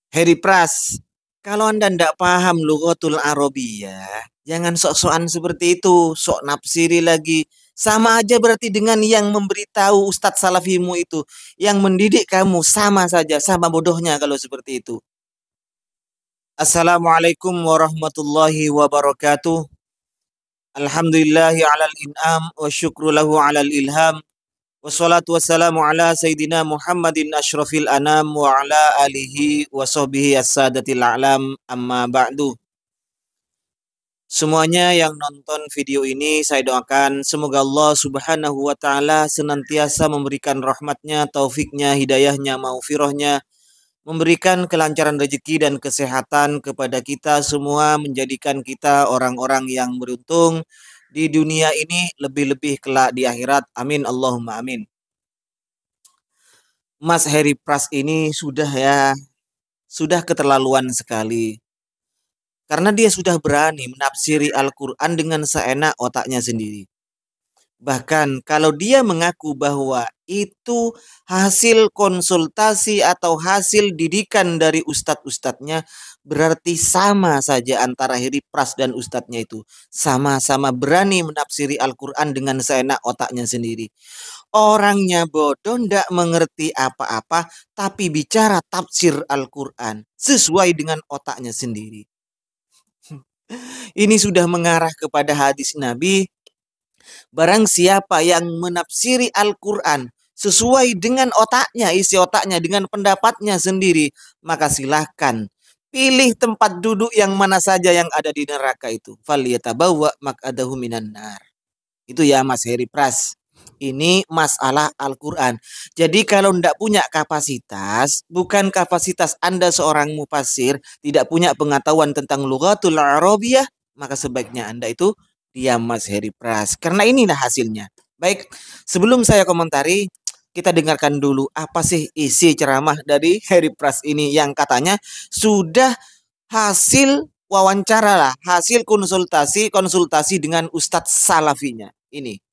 Heri Pras, kalau Anda ndak paham lughatul Arabiyah, jangan sok-sokan seperti itu, sok nafsiri lagi. Sama aja berarti dengan yang memberitahu Ustadz Salafimu itu, yang mendidik kamu sama saja, sama bodohnya kalau seperti itu. Assalamualaikum warahmatullahi wabarakatuh. Alhamdulillahi alal in'am wa syukru lahu alal ilham. Wassalatu wassalamu ala Sayyidina Muhammadin ashrafil anam wa ala alihi wa sahbihi as-sadatil a'lam amma ba'du. Semuanya yang nonton video ini saya doakan semoga Allah subhanahu wa ta'ala senantiasa memberikan rahmatnya, taufiknya, hidayahnya, maufirahnya, memberikan kelancaran rezeki dan kesehatan kepada kita semua, menjadikan kita orang-orang yang beruntung di dunia ini, lebih-lebih kelak di akhirat. Amin Allahumma amin. Mas Heri Pras ini sudah keterlaluan sekali. Karena dia sudah berani menafsiri Al-Quran dengan seenak otaknya sendiri. Bahkan kalau dia mengaku bahwa itu hasil konsultasi atau hasil didikan dari ustadz-ustadznya, berarti sama saja antara Heri Pras dan ustadznya itu. Sama-sama berani menafsiri Al-Quran dengan seenak otaknya sendiri. Orangnya bodoh, ndak mengerti apa-apa, tapi bicara tafsir Al-Quran sesuai dengan otaknya sendiri. Ini sudah mengarah kepada hadis Nabi, barang siapa yang menafsiri Al-Quran sesuai dengan otaknya, isi otaknya, dengan pendapatnya sendiri, maka silahkan pilih tempat duduk yang mana saja yang ada di neraka itu. Falyatabawwa maq'adahu minan nar. Itu ya Mas Heri Pras. Ini masalah Al-Quran. Jadi kalau tidak punya kapasitas, bukan kapasitas Anda seorang mufasir, tidak punya pengetahuan tentang lughatul Arabiyah, maka sebaiknya Anda itu diam Mas Heri Pras. Karena inilah hasilnya. Baik, sebelum saya komentari, kita dengarkan dulu apa sih isi ceramah dari Heri Pras ini yang katanya sudah hasil wawancara lah, hasil konsultasi dengan Ustadz Salafinya. Ini.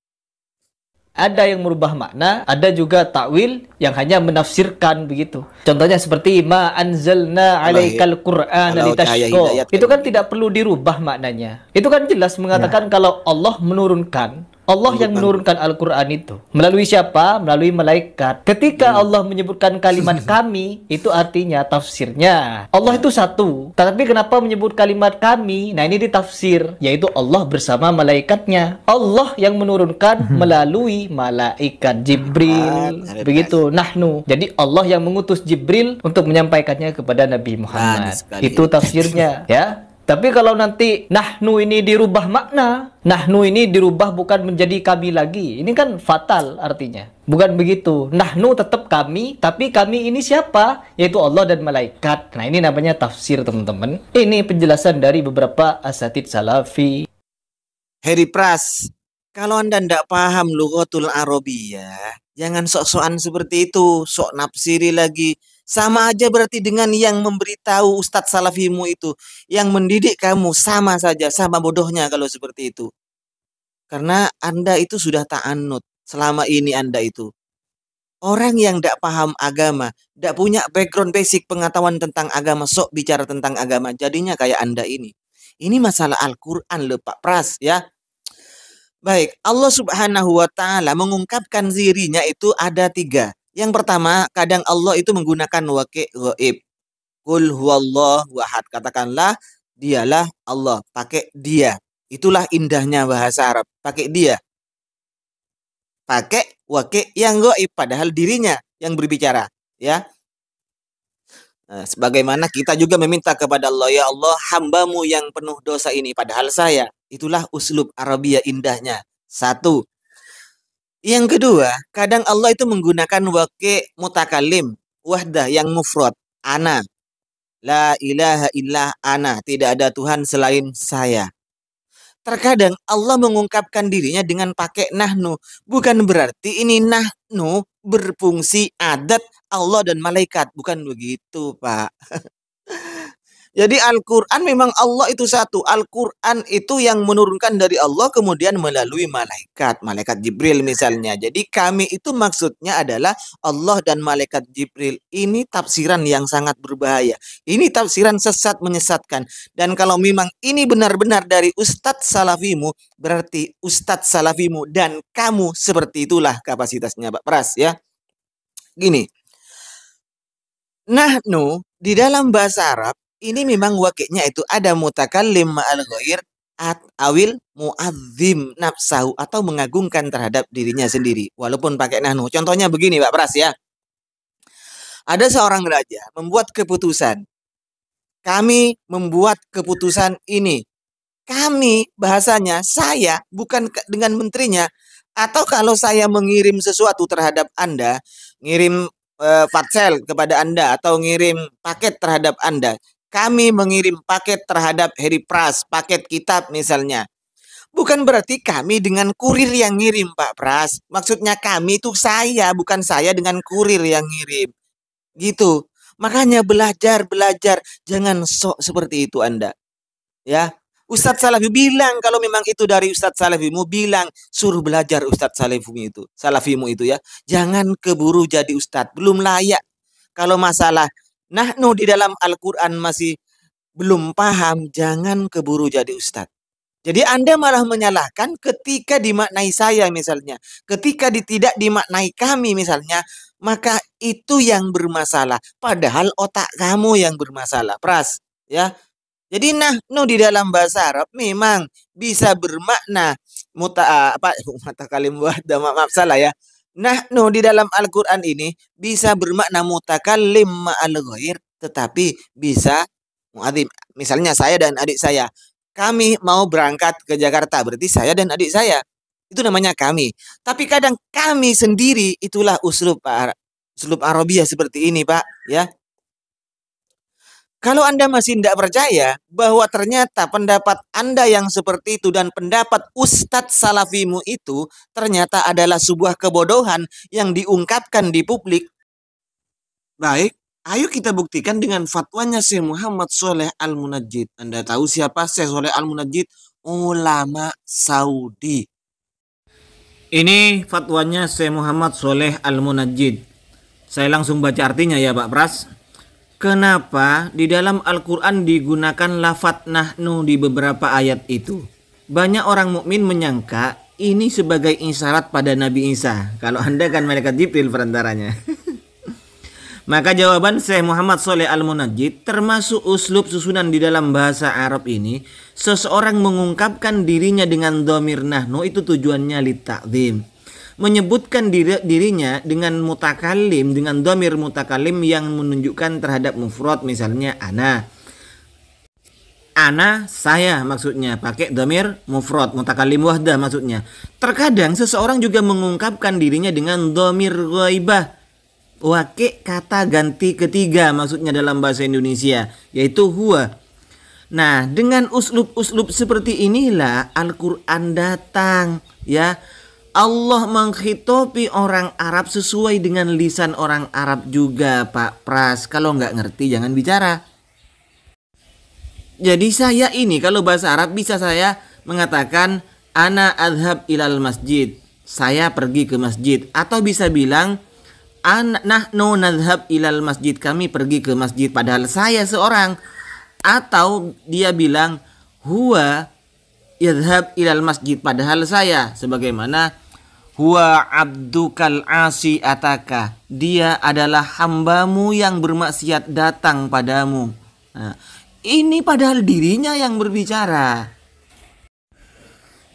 Ada yang merubah makna, ada juga takwil yang hanya menafsirkan begitu. Contohnya seperti ma anzalna alaikal qur'ana litashqa. Itu kan tidak perlu dirubah maknanya. Itu kan jelas mengatakan kalau Allah menurunkan, Allah yang menurunkan Al-Quran itu. Melalui siapa? Melalui malaikat. Ketika Allah menyebutkan kalimat kami, itu artinya tafsirnya. Allah itu satu. Tapi kenapa menyebut kalimat kami? Nah ini ditafsir. Yaitu Allah bersama malaikatnya. Allah yang menurunkan melalui malaikat Jibril. Begitu. Nahnu. Jadi Allah yang mengutus Jibril untuk menyampaikannya kepada Nabi Muhammad. Itu tafsirnya. Ya. Tapi kalau nanti nahnu ini dirubah makna, nahnu ini dirubah bukan menjadi kami lagi. Ini kan fatal artinya. Bukan begitu. Nahnu tetap kami, tapi kami ini siapa? Yaitu Allah dan malaikat. Nah, ini namanya tafsir, teman-teman. Ini penjelasan dari beberapa asatidz salafi. Heri Pras, kalau Anda tidak paham lughatul Arabiyah, jangan sok-sokan seperti itu, sok nafsiri lagi. Sama aja berarti dengan yang memberitahu Ustadz Salafimu itu, yang mendidik kamu sama saja, sama bodohnya kalau seperti itu. Karena Anda itu sudah ta'anut selama ini Anda itu. Orang yang tidak paham agama, tidak punya background basic pengetahuan tentang agama, sok bicara tentang agama, jadinya kayak Anda ini. Ini masalah Al-Quran loh Pak Pras ya. Baik, Allah subhanahu wa ta'ala mengungkapkan dirinya itu ada tiga. Yang pertama, kadang Allah itu menggunakan waqi' ghaib. Qul huwallahu ahad. Katakanlah, dialah Allah. Pakai dia. Itulah indahnya bahasa Arab. Pakai dia. Pakai waqi' yang ghaib. Padahal dirinya yang berbicara. Ya. Nah, sebagaimana kita juga meminta kepada Allah, ya Allah, hambamu yang penuh dosa ini. Padahal saya. Itulah uslub Arabia indahnya. Satu. Yang kedua, kadang Allah itu menggunakan waqi' mutakalim, wahdah yang mufrad, ana. La ilaha illa ana, tidak ada Tuhan selain saya. Terkadang Allah mengungkapkan dirinya dengan pakai nahnu. Bukan berarti ini nahnu berfungsi adat Allah dan malaikat. Bukan begitu, Pak. Jadi Al-Quran memang Allah itu satu. Al-Quran itu yang menurunkan dari Allah kemudian melalui malaikat. Malaikat Jibril misalnya. Jadi kami itu maksudnya adalah Allah dan malaikat Jibril. Ini tafsiran yang sangat berbahaya. Ini tafsiran sesat menyesatkan. Dan kalau memang ini benar-benar dari Ustadz Salafimu, berarti Ustadz Salafimu dan kamu seperti itulah kapasitasnya Pak Pras ya. Gini. Nahnu di dalam bahasa Arab ini memang wakilnya itu ada mutakallim ma'al ghair awil mu'azzim nafsahu atau mengagungkan terhadap dirinya sendiri walaupun pakai nahnu. Contohnya begini Pak Pras ya. Ada seorang raja membuat keputusan. Kami membuat keputusan ini. Kami bahasanya saya bukan dengan menterinya. Atau kalau saya mengirim sesuatu terhadap Anda, ngirim fatsel kepada Anda atau ngirim paket terhadap Anda. Kami mengirim paket terhadap Heri Pras, paket kitab misalnya. Bukan berarti kami dengan kurir yang ngirim Pak Pras. Maksudnya kami itu saya, bukan saya dengan kurir yang ngirim. Gitu. Makanya belajar, jangan sok seperti itu Anda. Ya. Ustadz Salafi bilang kalau memang itu dari Ustadz Salafimu bilang suruh belajar Ustadz Salafimu itu ya. Jangan keburu jadi Ustadz, belum layak. Kalau masalah nahnu di dalam Al-Qur'an masih belum paham, jangan keburu jadi Ustadz. Jadi Anda malah menyalahkan ketika dimaknai saya misalnya. Ketika tidak dimaknai kami misalnya, maka itu yang bermasalah. Padahal otak kamu yang bermasalah. Pras, ya. Jadi nahnu di dalam bahasa Arab memang bisa bermakna mutakalim wahda, maaf salah ya. Nahnu di dalam Al-Qur'an ini bisa bermakna mutakallim ma'al ghair tetapi bisa muadzim. Misalnya saya dan adik saya. Kami mau berangkat ke Jakarta berarti saya dan adik saya. Itu namanya kami. Tapi kadang kami sendiri itulah uslub Arabia seperti ini, Pak, ya. Kalau Anda masih tidak percaya bahwa ternyata pendapat Anda yang seperti itu dan pendapat Ustadz Salafimu itu ternyata adalah sebuah kebodohan yang diungkapkan di publik. Baik, ayo kita buktikan dengan fatwanya Syekh Muhammad Shaleh Al-Munajjid. Anda tahu siapa Syekh Shaleh Al-Munajjid? Ulama Saudi. Ini fatwanya Syekh Muhammad Shaleh Al-Munajjid. Saya langsung baca artinya ya Pak Pras. Kenapa di dalam Al-Quran digunakan lafadz nahnu di beberapa ayat itu? Banyak orang mukmin menyangka ini sebagai isyarat pada Nabi Isa. Kalau Anda kan malaikat Jibril perantaranya. Maka jawaban Syekh Muhammad Shaleh Al-Munajjid termasuk uslub susunan di dalam bahasa Arab ini. Seseorang mengungkapkan dirinya dengan dhamir nahnu itu tujuannya litakzim. Menyebutkan dirinya dengan mutakallim, dengan dhamir mutakallim yang menunjukkan terhadap mufrad, misalnya ana. Ana saya maksudnya, pakai dhamir mufrad, mutakallim wahda maksudnya. Terkadang seseorang juga mengungkapkan dirinya dengan dhamir ghaibah, wakil kata ganti ketiga maksudnya dalam bahasa Indonesia, yaitu huwa. Nah, dengan uslub-uslub seperti inilah Al-Qur'an datang, ya. Allah menghitopi orang Arab sesuai dengan lisan orang Arab juga Pak Pras. Kalau nggak ngerti jangan bicara. Jadi saya ini kalau bahasa Arab bisa saya mengatakan ana adhab ilal masjid. Saya pergi ke masjid. Atau bisa bilang nahnu nadhhab ilal masjid. Kami pergi ke masjid padahal saya seorang. Atau dia bilang huwa yadhhab ilal masjid padahal saya. Sebagaimana huwa abdukal asi ataka. Dia adalah hambamu yang bermaksiat datang padamu. Nah, ini padahal dirinya yang berbicara.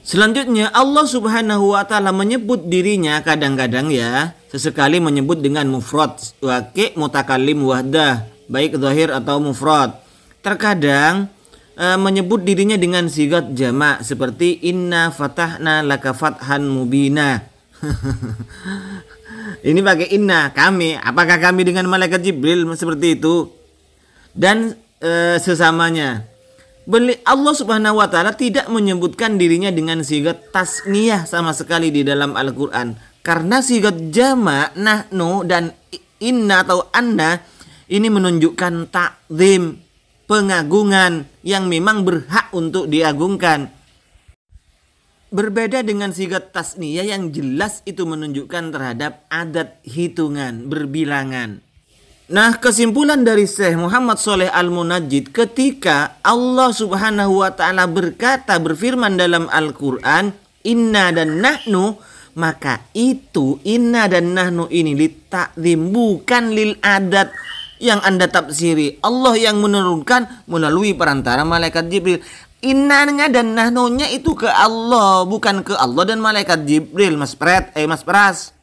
Selanjutnya Allah Subhanahu wa taala menyebut dirinya kadang-kadang ya, sesekali menyebut dengan mufrad, wakil mutakallim wahdah, baik zahir atau mufrad. Terkadang menyebut dirinya dengan sigat jamak seperti inna fatahna laka fathan mubina. Ini pakai inna, kami. Apakah kami dengan malaikat Jibril seperti itu? Dan sesamanya. Allah Subhanahu wa taala tidak menyebutkan dirinya dengan sigat tasniyah sama sekali di dalam Al-Qur'an. Karena sigat jamak nahnu dan inna atau anna ini menunjukkan takzim, pengagungan yang memang berhak untuk diagungkan. Berbeda dengan sigat tasniyah yang jelas itu menunjukkan terhadap adat hitungan, berbilangan. Nah, kesimpulan dari Syekh Muhammad Shalih Al-Munajjid ketika Allah Subhanahu wa taala berfirman dalam Al-Qur'an, "Inna dan nahnu", maka itu inna dan nahnu ini litakzim, bukan lil adat yang Anda tafsiri. Allah yang menurunkan melalui perantara malaikat Jibril. Innanya dan nahnunya itu ke Allah, bukan ke Allah dan malaikat Jibril, Mas Pras.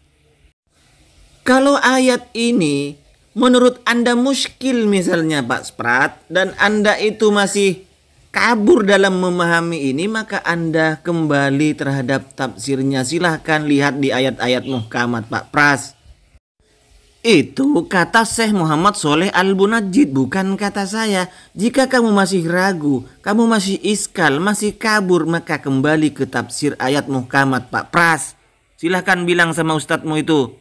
Kalau ayat ini menurut Anda muskil misalnya Pak Sprat, dan Anda itu masih kabur dalam memahami ini, maka Anda kembali terhadap tafsirnya. Silahkan lihat di ayat-ayat muhkamat Pak Pras. Itu kata Syekh Muhammad Shalih Al-Munajjid, bukan kata saya. Jika kamu masih ragu, kamu masih iskal, masih kabur, maka kembali ke tafsir ayat muhkamat Pak Pras. Silahkan bilang sama ustadzmu itu.